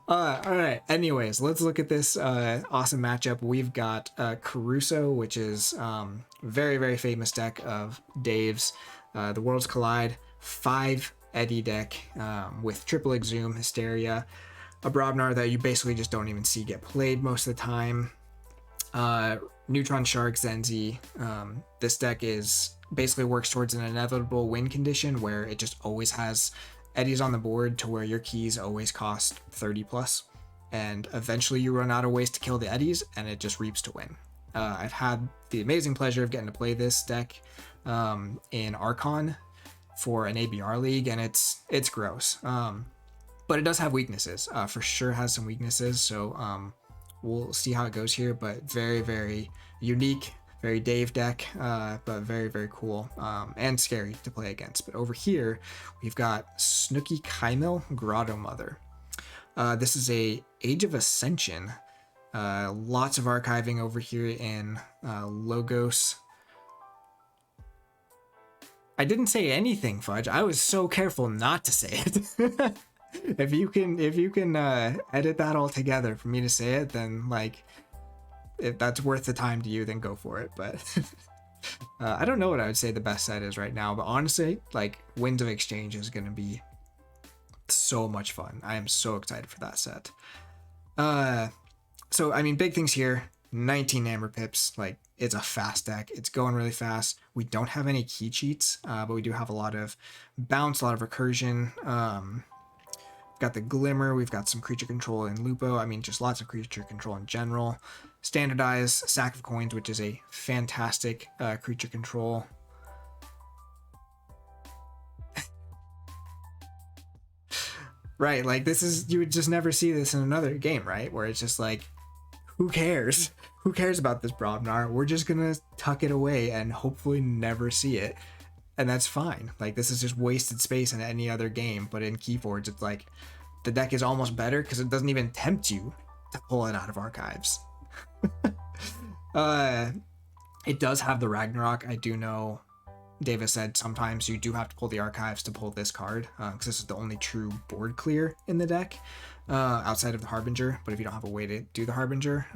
All right. Anyways, let's look at this awesome matchup. We've got Caruso, which is very, very famous deck of Dave's. The Worlds Collide, 5 Eddy deck with triple Exhume, Hysteria, a Brobnar that you basically just don't even see get played most of the time. Neutron Shark, Zenzi. This deck is basically works towards an inevitable win condition where it just always has Eddies on the board to where your keys always cost 30 plus, and eventually you run out of ways to kill the Eddies and it just reaps to win. I've had the amazing pleasure of getting to play this deck in Archon for an ABR league, and it's gross. But it does have weaknesses. For sure has some weaknesses, so we'll see how it goes here, but very, very unique, very Dave deck, but very, very cool and scary to play against. But over here, we've got Snooki Kaimil, Grotto Mother. This is a Age of Ascension. Lots of archiving over here in Logos. I didn't say anything, Fudge. I was so careful not to say it. If you can edit that all together for me to say it, then like, if that's worth the time to you, then go for it. But I don't know what I would say the best set is right now, but honestly, like, Winds of Exchange is going to be so much fun. I am so excited for that set. So I mean, big things here. 19 Amber Pips, like, it's a fast deck. It's going really fast. We don't have any key cheats, but we do have a lot of bounce, a lot of recursion. Got the Glimmer, we've got some creature control in Lupo. I mean, just lots of creature control in general. Standardize, Sack of Coins, which is a fantastic creature control. Right, like, this is, you would just never see this in another game, right? Where it's just like, who cares? Who cares about this Brobnar? We're just gonna tuck it away and hopefully never see it. And that's fine. Like, this is just wasted space in any other game, but in Keyforge, it's like, the deck is almost better because it doesn't even tempt you to pull it out of archives. It does have the Ragnarok. I do know Davis said sometimes you do have to pull the archives to pull this card, because this is the only true board clear in the deck, outside of the Harbinger. But if you don't have a way to do the Harbinger,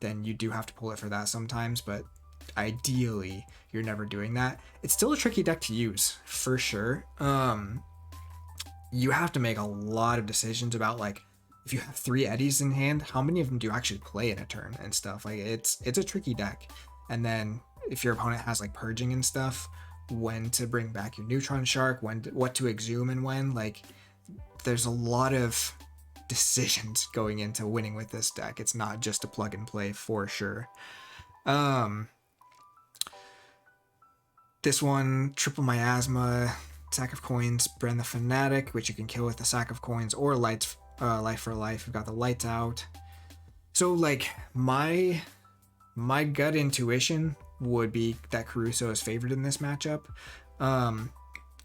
then you do have to pull it for that sometimes, but ideally you're never doing that. It's still a tricky deck to use, for sure. You have to make a lot of decisions about, like, if you have 3 Eddies in hand, how many of them do you actually play in a turn and stuff. Like, it's a tricky deck. And then if your opponent has, like, purging and stuff, when to bring back your Neutron Shark, what to exhume and when, like, there's a lot of decisions going into winning with this deck. It's not just a plug and play, for sure. This one, Triple Miasma, Sack of Coins, Bren the Fanatic, which you can kill with the Sack of Coins, or Life for Life. We've got the Lights Out. So, like, my gut intuition would be that Caruso is favored in this matchup.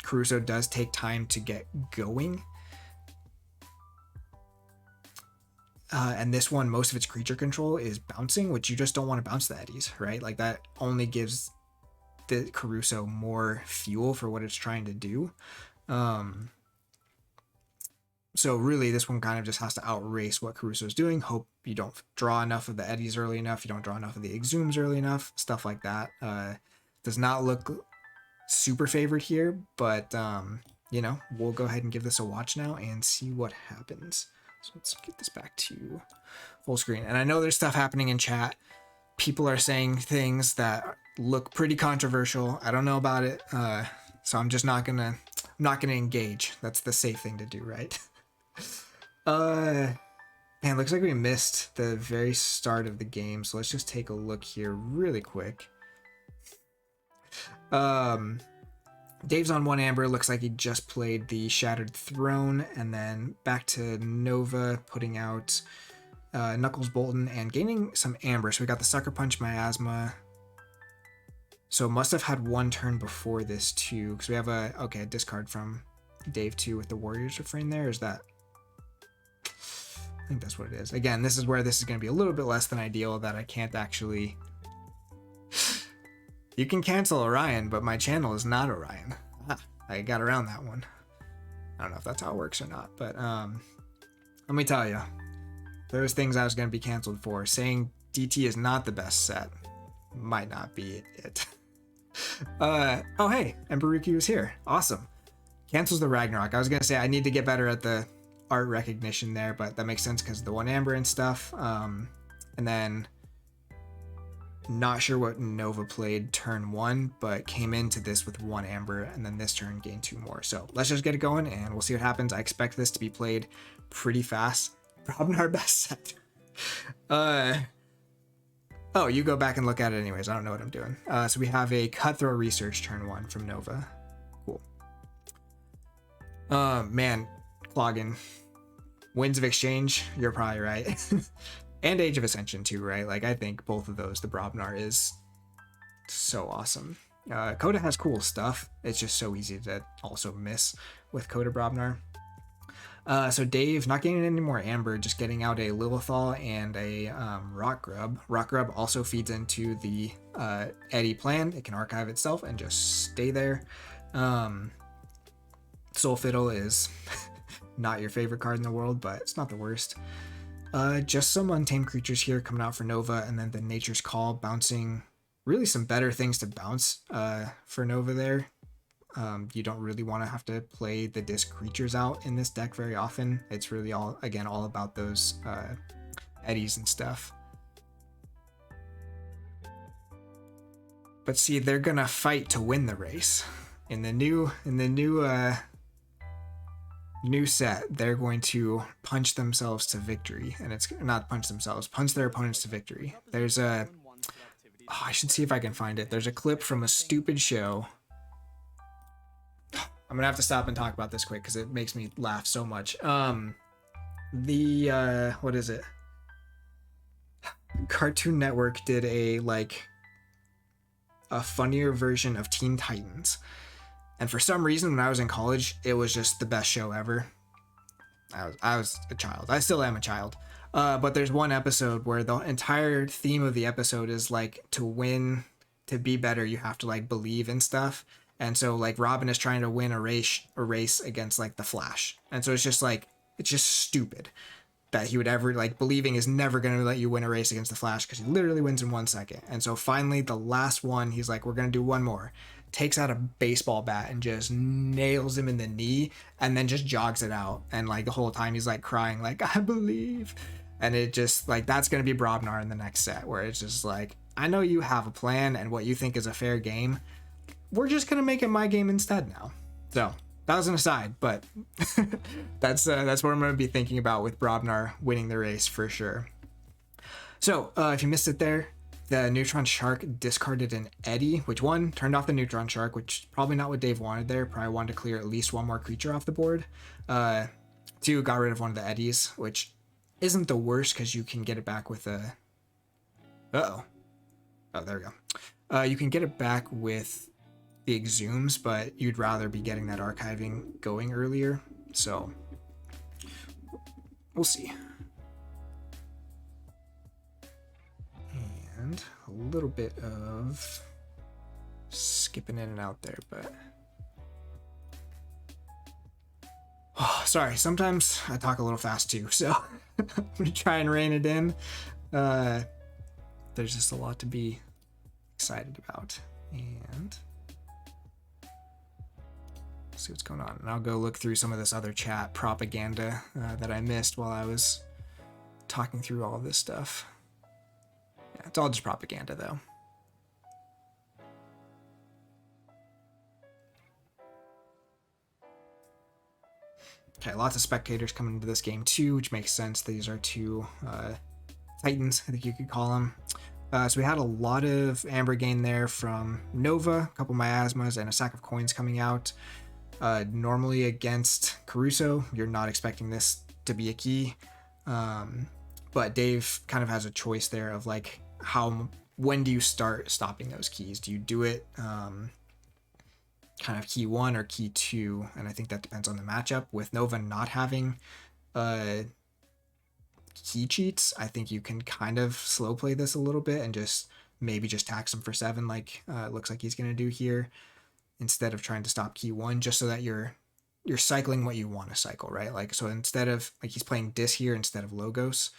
Caruso does take time to get going. And this one, most of its creature control is bouncing, which you just don't want to bounce the Eddies, right? Like, that only gives the Caruso more fuel for what it's trying to do. So really, this one kind of just has to outrace what Caruso's doing. Hope you don't draw enough of the Eddies early enough. You don't draw enough of the Exhumes early enough. Stuff like that. Does not look super favored here, but you know, we'll go ahead and give this a watch now and see what happens. So let's get this back to full screen. And I know there's stuff happening in chat. People are saying things that look pretty controversial. I don't know about it, so I'm just not gonna engage. That's the safe thing to do, right? Man, looks like we missed the very start of the game, so let's just take a look here really quick. Dave's on 1 Amber. Looks like he just played the Shattered Throne, and then back to Nova, putting out Knuckles Bolton and gaining some Amber. So we got the Sucker Punch Miasma. So must have had 1 turn before this too, because we have a discard from Dave 2 with the Warriors Refrain there. Is that? I think that's what it is. Again, this is where this is going to be a little bit less than ideal, that I can't actually... You can cancel Orion, but my channel is not Orion. I got around that one. I don't know if that's how it works or not, but let me tell you, those things I was going to be canceled for. Saying DT is not the best set might not be it. Oh hey, Emperor Riku is here. Awesome. Cancels the Ragnarok. I was going to say I need to get better at the art recognition there, but that makes sense because of the 1 amber and stuff. And then not sure what Nova played turn 1, but came into this with 1 amber, and then this turn gained 2 more. So let's just get it going and we'll see what happens. I expect this to be played pretty fast. Probably our best set. Oh, you go back and look at it anyways. I don't know what I'm doing. So we have a Cutthroat Research turn 1 from Nova. Cool. Man, Cloggin. Winds of Exchange, you're probably right. And Age of Ascension too, right? Like, I think both of those, the Brobnar is so awesome. Coda has cool stuff. It's just so easy to also miss with Coda Brobnar. So Dave, not getting any more Amber, just getting out a Lilithal and a Rock Grub. Rock Grub also feeds into the Eddy plan. It can archive itself and just stay there. Soul Fiddle is not your favorite card in the world, but it's not the worst. Just some Untamed Creatures here coming out for Nova, and then the Nature's Call bouncing really some better things to bounce for Nova there. You don't really want to have to play the disc creatures out in this deck very often. It's really all about those eddies and stuff. But see, they're gonna fight to win the race. In the new set, they're going to punch themselves to victory, and it's not punch themselves, punch their opponents to victory. There's a I should see if I can find it. There's a clip from a stupid show. I'm gonna have to stop and talk about this quick because it makes me laugh so much. What is it? Cartoon Network did a funnier version of Teen Titans. And for some reason, when I was in college, it was just the best show ever. I was a child. I still am a child. But there's one episode where the entire theme of the episode is like, to win, to be better, you have to like believe in stuff. And so like Robin is trying to win a race against like the Flash. And so it's just stupid that he would ever, like, believing is never going to let you win a race against the Flash because he literally wins in 1 second. And so finally the last one, he's like, we're going to do one more. Takes out a baseball bat and just nails him in the knee and then just jogs it out. And like the whole time he's like crying, like, I believe. And it just like, that's going to be Brobnar in the next set, where it's just like, I know you have a plan and what you think is a fair game. We're just going to make it my game instead now. So that was an aside, but that's what I'm going to be thinking about with Brobnar winning the race for sure. So if you missed it there, the Neutron Shark discarded an Eddy, which one, turned off the Neutron Shark, which probably not what Dave wanted there. Probably wanted to clear at least one more creature off the board. 2, got rid of one of the Eddies, which isn't the worst because you can get it back with a... Oh, there we go. You can get it back with the Exhumes, but you'd rather be getting that archiving going earlier. So we'll see. And a little bit of skipping in and out there, but sorry, sometimes I talk a little fast too, so I'm gonna try and rein it in. There's just a lot to be excited about, and see what's going on. And I'll go look through some of this other chat propaganda that I missed while I was talking through all of this stuff. Yeah, it's all just propaganda though. Okay, lots of spectators coming into this game too, which makes sense. These are 2 Titans, I think you could call them. So we had a lot of Amber gain there from Nova, a couple Miasmas, and a sack of coins coming out. Normally against Caruso, you're not expecting this to be a key. But Dave kind of has a choice there of like, when do you start stopping those keys? Do you do it kind of key 1 or key 2? And I think that depends on the matchup. With Nova not having key cheats, I think you can kind of slow play this a little bit and just maybe just tax him for 7 like it looks like he's going to do here, instead of trying to stop key 1, just so that you're you're cycling what you want to cycle, right? Like, so instead of, like, he's playing Dis here instead of Logos,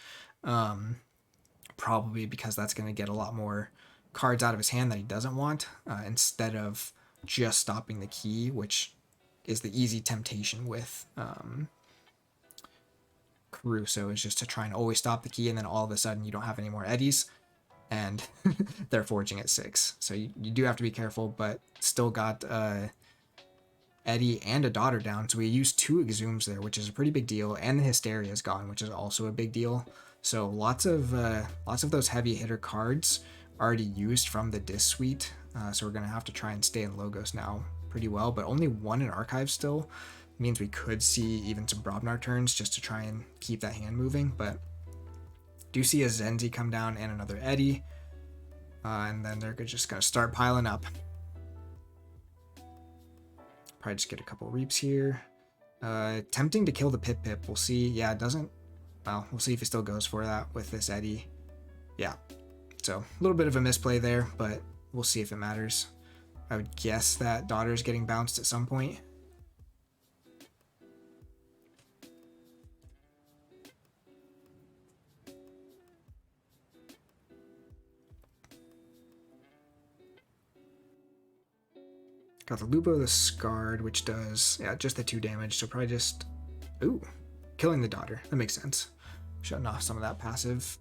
probably because that's going to get a lot more cards out of his hand that he doesn't want, instead of just stopping the key, which is the easy temptation with Caruso, is just to try and always stop the key, and then all of a sudden you don't have any more eddies, and they're forging at 6. So you do have to be careful, but still got Eddie and a daughter down. So we used 2 Exhumes there, which is a pretty big deal, and the Hysteria is gone, which is also a big deal. So lots of those heavy hitter cards already used from the Dis suite. So we're gonna have to try and stay in Logos now pretty well, but only 1 in Archive still means we could see even some Brobnar turns just to try and keep that hand moving. But do see a Zenzi come down and another Eddie, and then they're just gonna start piling up. Probably just get a couple Reaps here. Tempting to kill the Pip. We'll see. Yeah, it doesn't. Well, we'll see if he still goes for that with this Eddie. Yeah. So a little bit of a misplay there, but we'll see if it matters. I would guess that Daughter's getting bounced at some point. Got the Lupo, the Scarred, which does, yeah, just the 2 damage. So probably just, ooh, killing the Daughter. That makes sense. Shutting off some of that passive.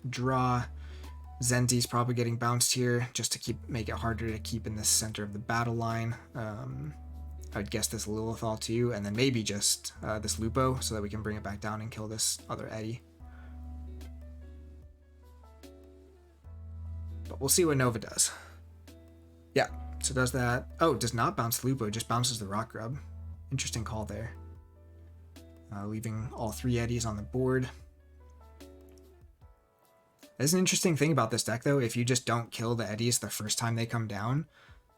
Draw. Zenzi's probably getting bounced here just to make it harder to keep in the center of the battle line. I would guess this Lilithal too, and then maybe just this Lupo so that we can bring it back down and kill this other Eddie. But we'll see what Nova does. Yeah, so does that. Oh, does not bounce Lupo, just bounces the Rock Grub. Interesting call there. Leaving all 3 Eddies on the board. There's an interesting thing about this deck, though. If you just don't kill the Eddies the first time they come down,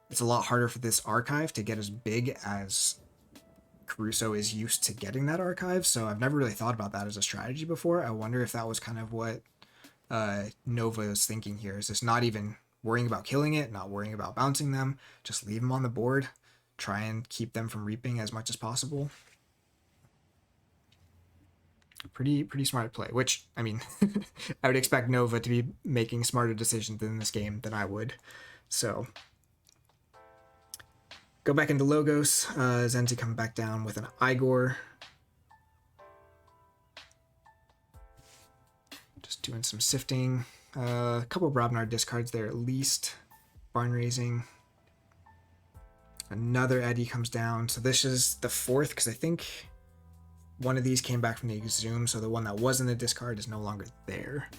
it's a lot harder for this Archive to get as big as Caruso is used to getting that Archive. So I've never really thought about that as a strategy before. I wonder if that was kind of what Nova is thinking here. Is just not even worrying about killing it, not worrying about bouncing them, just leave them on the board, try and keep them from reaping as much as possible. Pretty smart play, which, I mean, I would expect Nova to be making smarter decisions in this game than I would. So, go back into Logos. Zenzi coming back down with an Igor. Just doing some sifting. A couple Brobnar discards there at least. Barn raising. Another Eddie comes down. So this is the 4th, because I think one of these came back from the Exhume, so the one that was in the discard is no longer there.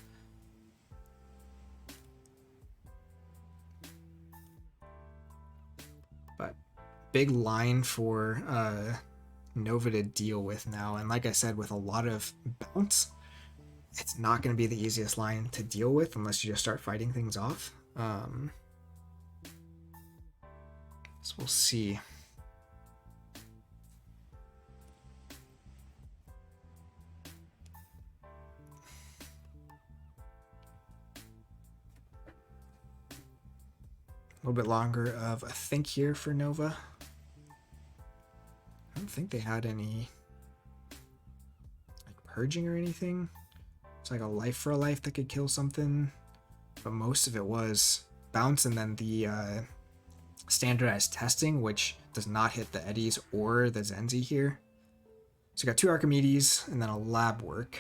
But big line for Nova to deal with now. And like I said, with a lot of bounce, it's not going to be the easiest line to deal with unless you just start fighting things off. So we'll see. A little bit longer of a think here for Nova. I don't think they had any like purging or anything. It's like a life for a life that could kill something, but most of it was bounce and then the standardized testing, which does not hit the Eddies or the Zenzi here. So we got 2 Archimedes and then a lab work.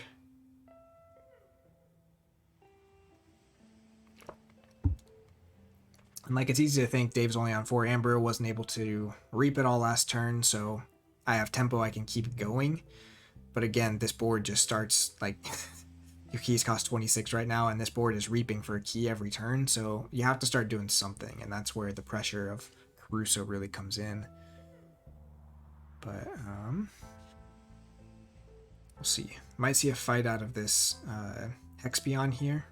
And like, it's easy to think Dave's only on 4 Amber, wasn't able to reap it all last turn, so I have tempo, I can keep going. But again, this board just starts, like, your keys cost 26 right now, and this board is reaping for a key every turn, so you have to start doing something, and that's where the pressure of Caruso really comes in. But, we'll see. Might see a fight out of this Hexbion here.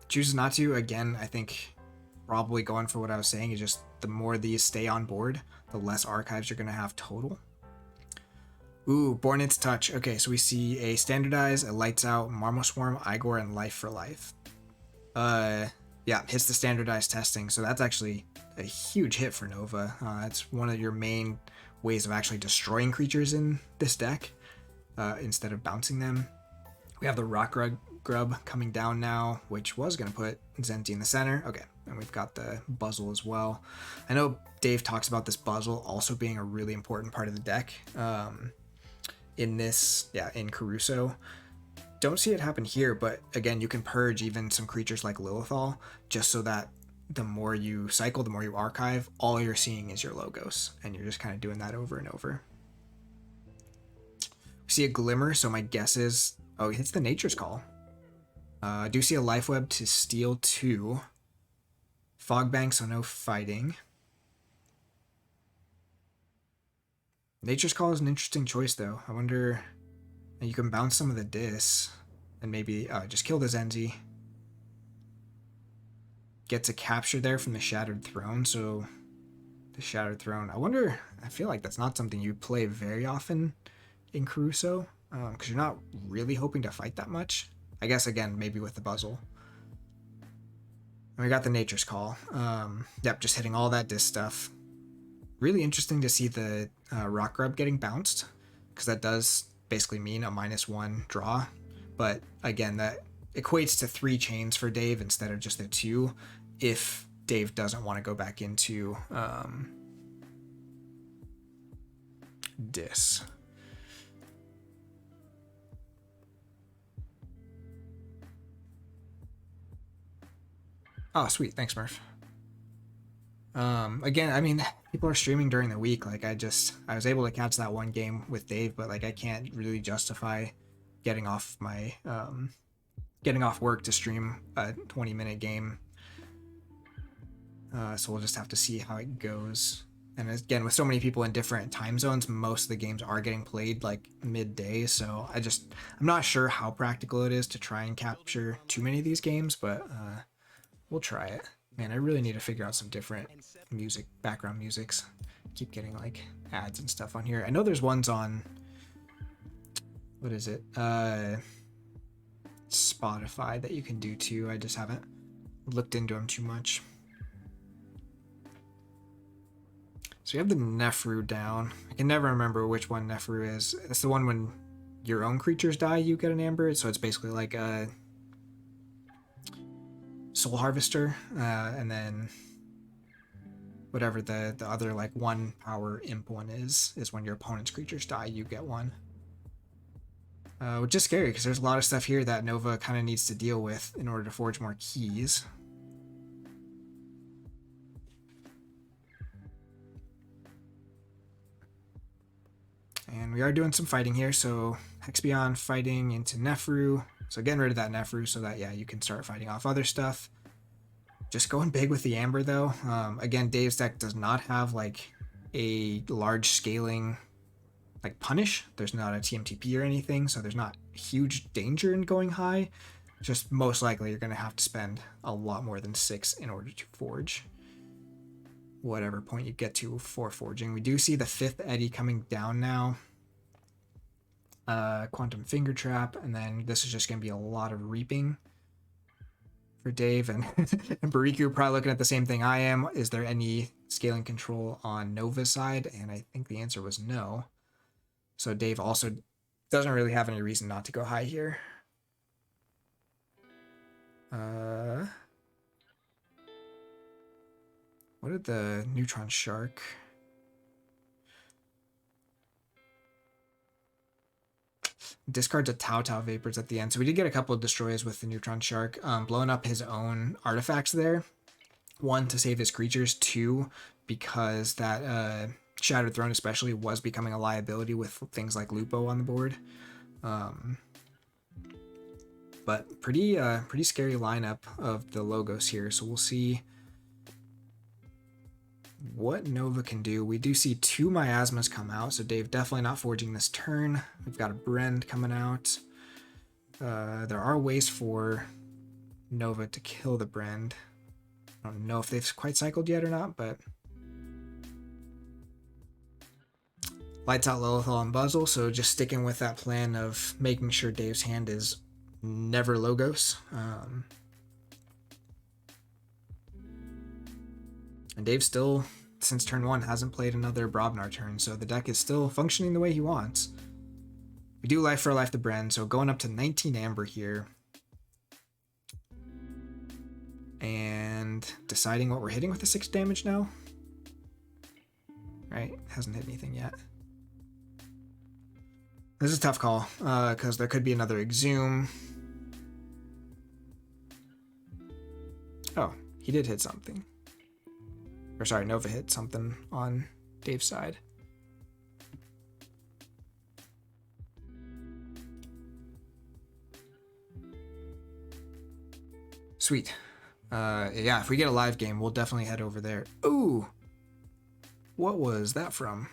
Chooses not to. Again, I think probably going for what I was saying is just the more these stay on board, the less archives you're going to have total. Ooh, Born Its Touch. Okay, so we see a Standardize, a Lights Out, Marmoswarm, Igor, and Life for Life. Yeah, hits the standardized testing. So that's actually a huge hit for Nova. It's one of your main ways of actually destroying creatures in this deck instead of bouncing them. We have the Rock Grub coming down now, which was going to put Zenti in the center. Okay, and we've got the Buzzle as well. I know Dave talks about this Buzzle also being a really important part of the deck in this, in Caruso. Don't see it happen here, but again, you can purge even some creatures like Lilithal, just so that the more you cycle, the more you archive, all you're seeing is your logos, and you're just kind of doing that over and over. We see a Glimmer, so my guess is, oh, he hits the Nature's Call. I do see a Life Web to steal 2. Fogbank, so no fighting. Nature's Call is an interesting choice, though. I wonder, you can bounce some of the Dis, and maybe just kill the Zenzi. Gets a capture there from the Shattered Throne, so the Shattered Throne. I feel like that's not something you play very often in Caruso, because you're not really hoping to fight that much. I guess, again, maybe with the Buzzle. And we got the Nature's Call. Yep, just hitting all that Dis stuff. Really interesting to see the Rock Grub getting bounced, because that does basically mean a -1 draw. But again, that equates to 3 chains for Dave instead of just the 2, if Dave doesn't want to go back into Dis. Oh, sweet. Thanks, Murph. Again, I mean, people are streaming during the week. Like, I was able to catch that one game with Dave, but like, I can't really justify getting off work to stream a 20-minute game. So we'll just have to see how it goes. And again, with so many people in different time zones, most of the games are getting played like midday. So I'm not sure how practical it is to try and capture too many of these games, but we'll try it. Man, I really need to figure out some different background musics. Keep getting like ads and stuff on here. I know there's ones on, what is it? Spotify that you can do too. I just haven't looked into them too much. So you have the Nefru down. I can never remember which one Nefru is. It's the one when your own creatures die, you get an Amber. So it's basically like a Soul Harvester, and then whatever the other like 1 power imp one is when your opponent's creatures die, you get one. Which is scary because there's a lot of stuff here that Nova kind of needs to deal with in order to forge more keys. And we are doing some fighting here, so Hexbion fighting into Nefru. So getting rid of that Nefru so that, you can start fighting off other stuff. Just going big with the Amber, though. Again, Dave's deck does not have, like, a large scaling, like, punish. There's not a TMTP or anything, so there's not huge danger in going high. Just most likely you're going to have to spend a lot more than 6 in order to forge whatever point you get to for forging. We do see the 5th Eddy coming down now. Quantum Finger Trap, and then this is just going to be a lot of reaping for Dave. And Emperor Riku probably looking at the same thing I am. Is there any scaling control on Nova's side? And I think the answer was no. So Dave also doesn't really have any reason not to go high here. What did the Neutron Shark? Discards a Tau Vapors at the end. So we did get a couple of destroys with the Neutron Shark, blowing up his own artifacts there. 1, to save his creatures. 2, because that Shattered Throne especially was becoming a liability with things like Lupo on the board. But pretty scary lineup of the logos here. So we'll see what Nova can do. We do see 2 Miasmas come out, so Dave definitely not forging this turn. We've got a Brend coming out. There are ways for Nova to kill the Brend. I don't know if they've quite cycled yet or not, but lights out Lilithal and Buzzle, so just sticking with that plan of making sure Dave's hand is never logos. And Dave still, since turn 1, hasn't played another Brobnar turn, so the deck is still functioning the way he wants. We do Life for Life the Bren, so going up to 19 Amber here. And deciding what we're hitting with the 6 damage now. Right? Hasn't hit anything yet. This is a tough call, because there could be another Exhume. Oh, he did hit something. Or sorry, Nova hit something on Dave's side. Sweet. Yeah, if we get a live game, we'll definitely head over there. Ooh! What was that from?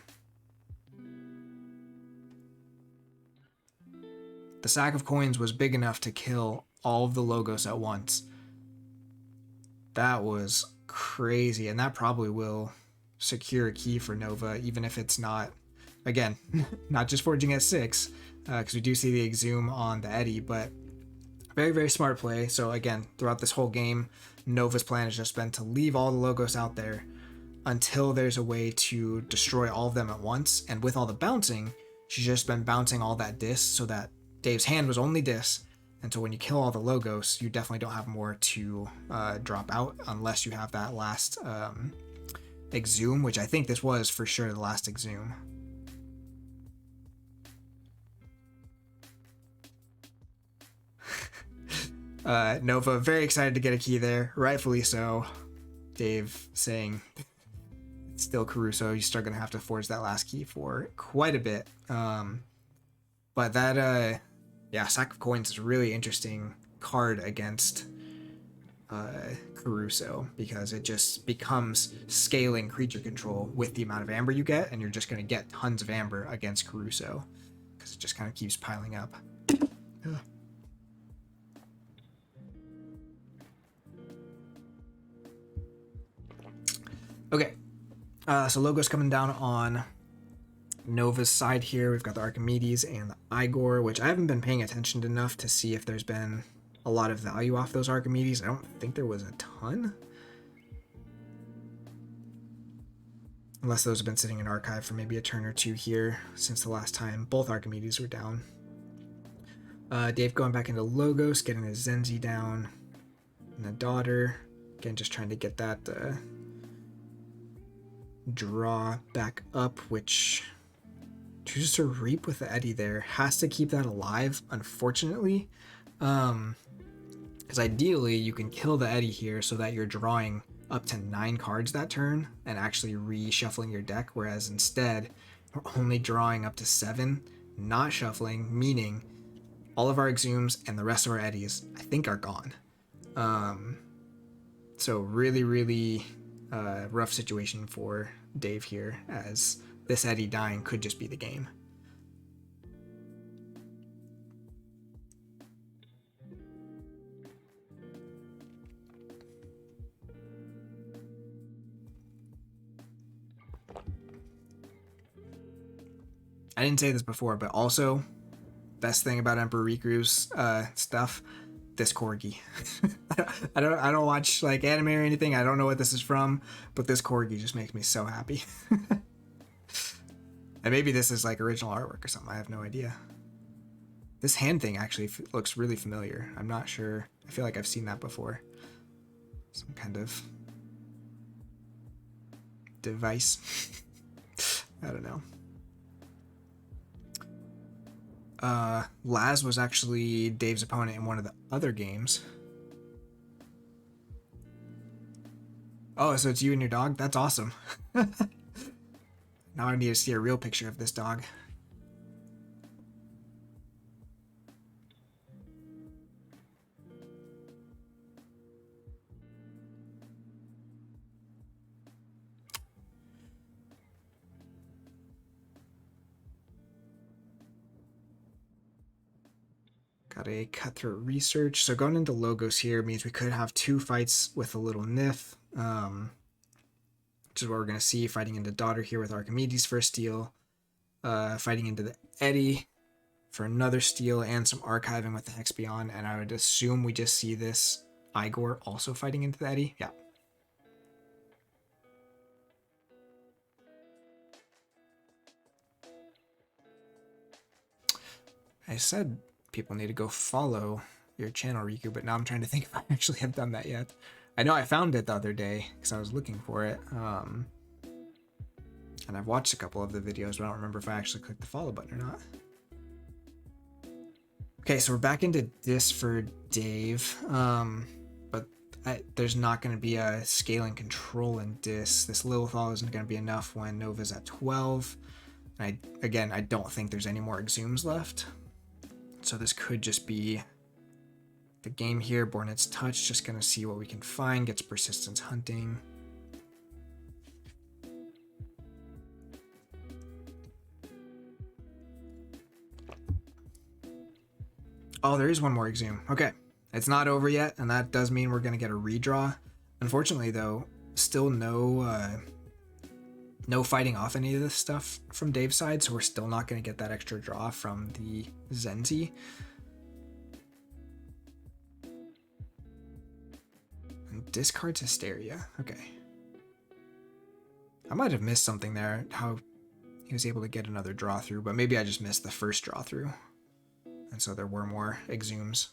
The sack of coins was big enough to kill all of the logos at once. That was crazy, and that probably will secure a key for Nova, even if it's not, again, not just forging at 6, because we do see the Exhume on the Eddy, but very, very smart play. So again, throughout this whole game, Nova's plan has just been to leave all the logos out there until there's a way to destroy all of them at once, and with all the bouncing, she's just been bouncing all that dis so that Dave's hand was only dis, and so when you kill all the logos, you definitely don't have more to drop out unless you have that last Exhume, which I think this was for sure the last Exhume. Nova very excited to get a key there, rightfully so. Dave saying it's still Caruso, you're still gonna have to forge that last key for quite a bit. But that yeah, Sack of Coins is a really interesting card against Caruso, because it just becomes scaling creature control with the amount of amber you get, and you're just going to get tons of amber against Caruso because it just kind of keeps piling up. Okay, so Logo's coming down on Nova's side here. We've got the Archimedes and the Igor, which I haven't been paying attention enough to see if there's been a lot of value off those Archimedes. I don't think there was a ton. Unless those have been sitting in archive for maybe a turn or two here since the last time both Archimedes were down. Dave going back into Logos, getting his Zenzi down. And the Daughter. Again, just trying to get that draw back up, which chooses to Reap with the Eddy there. Has to keep that alive, unfortunately. Because ideally, you can kill the Eddy here so that you're drawing up to 9 cards that turn and actually reshuffling your deck, whereas instead, we're only drawing up to 7, not shuffling, meaning all of our Exhumes and the rest of our Eddies, I think, are gone. So really, really rough situation for Dave here, as this Eddy dying could just be the game. I didn't say this before, but also, best thing about Emperor Riku's stuff, this corgi. I don't watch like anime or anything. I don't know what this is from, but this corgi just makes me so happy. And maybe this is like original artwork or something. I have no idea. This hand thing actually looks really familiar. I'm not sure. I feel like I've seen that before. Some kind of device. I don't know. Laz was actually Dave's opponent in one of the other games. Oh, so it's you and your dog? That's awesome. Now I need to see a real picture of this dog. Got a Cutthroat Research. So going into Logos here means we could have 2 fights with a little Nith, which is what we're going to see. Fighting into Daughter here with Archimedes for a steal. Fighting into the Eddy for another steal, and some archiving with the Hex Beyond. And I would assume we just see this Igor also fighting into the Eddy. Yeah. I said people need to go follow your channel, Riku, but now I'm trying to think if I actually have done that yet. I know I found it the other day because I was looking for it. And I've watched a couple of the videos, but I don't remember if I actually clicked the follow button or not. Okay, so we're back into this for Dave. But there's not going to be a scaling control in this. This Lilithal isn't going to be enough when Nova's at 12. And I don't think there's any more exhumes left. So this could just be the game here. Bornet's Touch, just going to see what we can find. Gets Persistence Hunting. Oh, there is one more exhume. Okay. It's not over yet, and that does mean we're going to get a redraw. Unfortunately, though, still no fighting off any of this stuff from Dave's side, so we're still not going to get that extra draw from the Zenzi. And discards Hysteria. Okay. I might have missed something there, how he was able to get another draw through, but maybe I just missed the first draw through. And so there were more exhumes.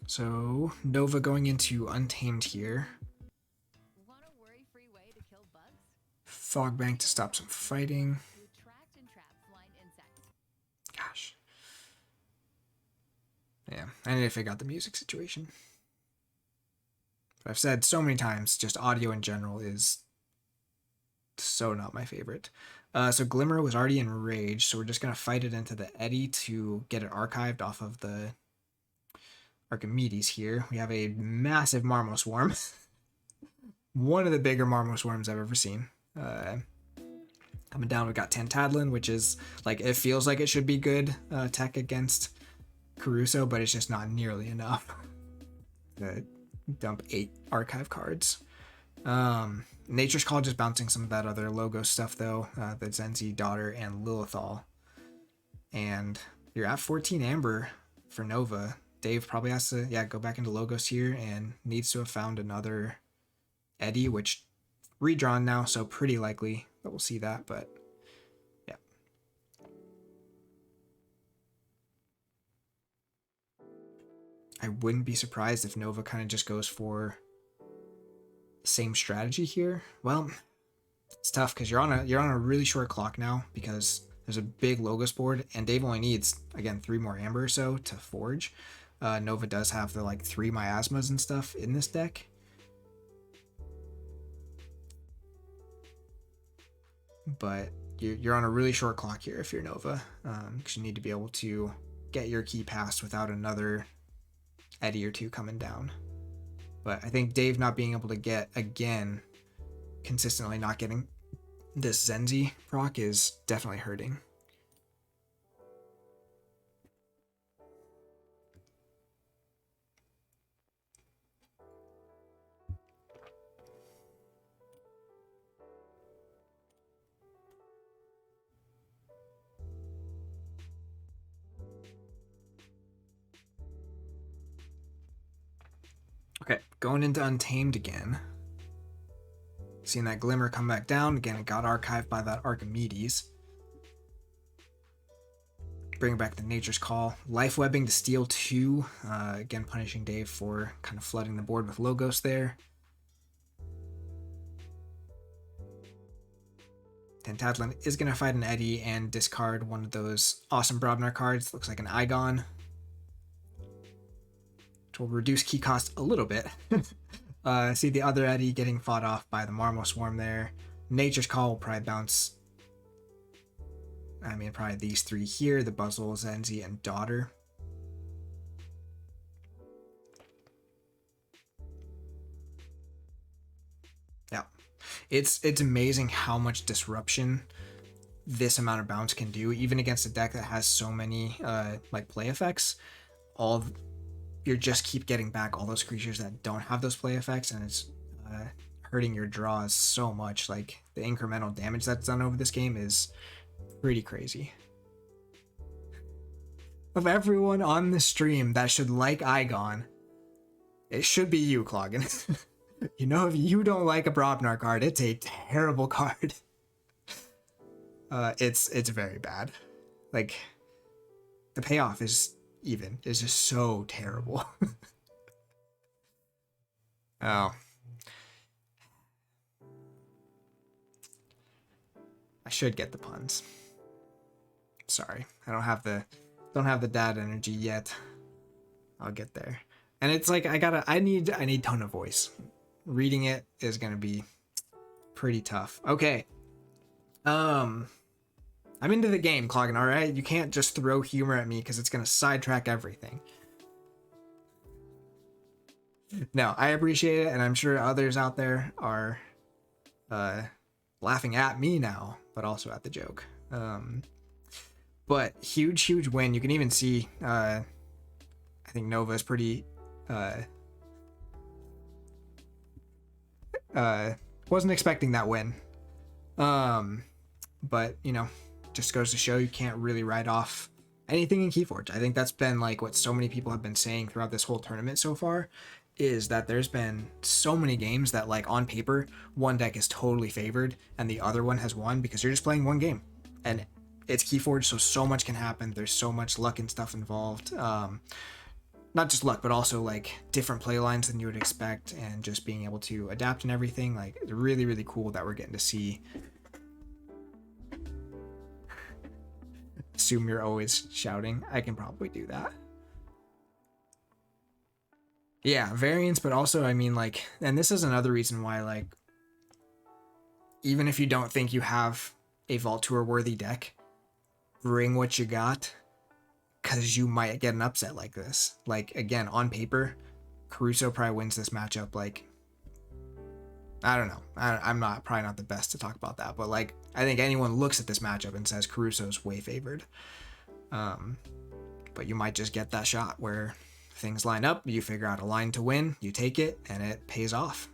So Nova going into Untamed here. Want a worry-free way to kill bugs? Fogbank to stop some fighting. You attract and trap flying insects. Gosh. Yeah, I need to figure out the music situation. But I've said so many times, just audio in general is so not my favorite. So Glimmer was already enraged, so we're just going to fight it into the Eddy to get it archived off of the Archimedes here. We have a massive Marmo Swarm. One of the bigger Marmo Swarms I've ever seen. Coming down, we got Tantadlin, which is, like, it feels like it should be good tech against Caruso, but it's just not nearly enough to dump 8 archive cards. Nature's Call just bouncing some of that other logo stuff, though. The Zenzi, Daughter, and Lilithal. And you're at 14 Amber for Nova. Dave probably has to, go back into logos here and needs to have found another Eddy, which redrawn now, so pretty likely that we'll see that, but yeah. I wouldn't be surprised if Nova kind of just goes for the same strategy here. Well, it's tough because you're on a really short clock now because there's a big logos board, and Dave only needs, again, 3 more Amber or so to forge. Nova does have the 3 miasmas and stuff in this deck. But you're on a really short clock here if you're Nova, because you need to be able to get your key passed without another Eddy or 2 coming down. But I think Dave not being able to get, again, consistently not getting this Zenzi proc is definitely hurting. Okay, going into Untamed again. Seeing that Glimmer come back down. Again, it got archived by that Archimedes. Bring back the Nature's Call. Life Webbing to steal 2. Again, punishing Dave for kind of flooding the board with logos there. Tantadlin is going to fight an Eddy and discard one of those awesome Brobnar cards. Looks like an Igon, which will reduce key cost a little bit. See the other Eddy getting fought off by the Marmo Swarm there. Nature's Call will probably bounce, probably these 3 here, the Buzzle, Zenzi, and Daughter. Yeah. It's amazing how much disruption this amount of bounce can do, even against a deck that has so many play effects. You just keep getting back all those creatures that don't have those play effects, and it's hurting your draws so much. Like, the incremental damage that's done over this game is pretty crazy. Of everyone on the stream that should like Igon, it should be you, Cloggin. You know, if you don't like a Brobnar card, it's a terrible card. It's very bad. Like the payoff is just so terrible. Oh, I should get the puns. Sorry, I don't have the dad energy yet. I'll get there. And it's like I need tone of voice. Reading it is gonna be pretty tough. Okay. I'm into the game, Cloggin, alright? You can't just throw humor at me because it's gonna sidetrack everything. No, I appreciate it, and I'm sure others out there are laughing at me now, but also at the joke. But huge win. You can even see I think Nova is pretty wasn't expecting that win. But you know, just goes to show you can't really write off anything in Keyforge. I think that's been like what so many people have been saying throughout this whole tournament so far, is that there's been so many games that like on paper one deck is totally favored and the other one has won because you're just playing one game. And it's Keyforge, so much can happen. There's so much luck and stuff involved. Not just luck, but also like different play lines than you would expect, and just being able to adapt and everything. Like it's really cool that we're getting to see. Assume you're always shouting. I can probably do that. Yeah, variance, but also I mean like, and this is another reason why like, even if you don't think you have a Vault Tour worthy deck, bring what you got, because you might get an upset like this. Like again, on paper, Caruso probably wins this matchup. Like I don't know, I'm not probably not the best to talk about that, but like I think anyone looks at this matchup and says Caruso's way favored. But you might just get that shot where things line up, you figure out a line to win, you take it, and it pays off.